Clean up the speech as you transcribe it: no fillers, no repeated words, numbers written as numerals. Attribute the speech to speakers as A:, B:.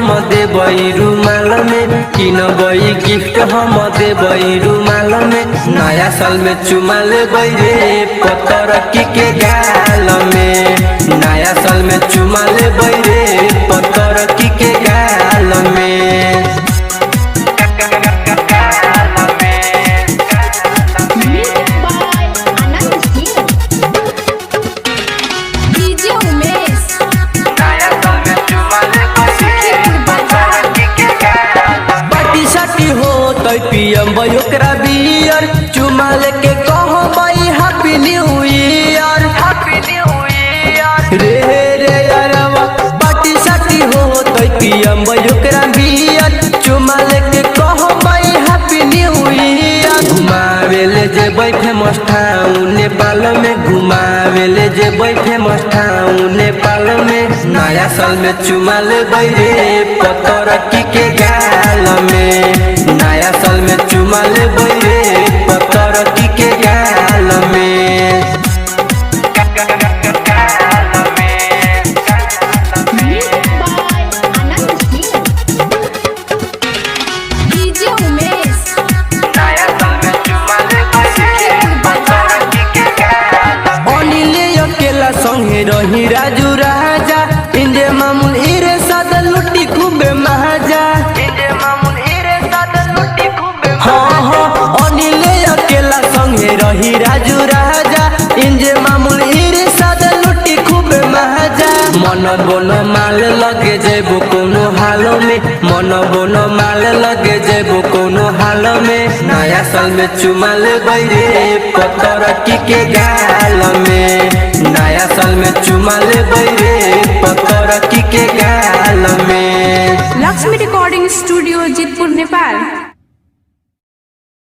A: हम देबई रुमाल में, किनबई गिफ्ट हम देबई रुमाल में। नया साल में चुमा लेबई रे पतरकी के गाल में, नया साल में चुमा लेबई रे पतरकी के गाल में। पियम ओकरा बियर चुमा लेके कहबई happy new year, happy new year रे रे यारवा। पार्टी साटी हो तो पियम ओकरा बियर चुमा लेके कहबई हैप्पी न्यू ईयर। घुमावेले जेबै फेमस टाउन नेपाल में, घुमावेले जेबै फेमस टाउन नेपाल में। नया साल में चुमा लेबै रे पतरकी के गाल में, नया साल में चुमा लेबै रे पतरकी के गाल में। संगे रही राजू राजा इंदे मामूल इरे साद लुटी खूबे महाजा, इंदे मामूल इरे साद लुटी खूबे हाँ हाँ। अनिल अकेला संगे रही राजू राजा इंदे मामूल इरे साद लुटी खूबे महाजा। मन बोन माल लगे जेबो कोनो हाल में, मन बोन माल लगे जेबो कोनो हाल में। नया साल में चुमा लेबै रे पतरकी के गाल में, नया साल में चुमा लेबै रे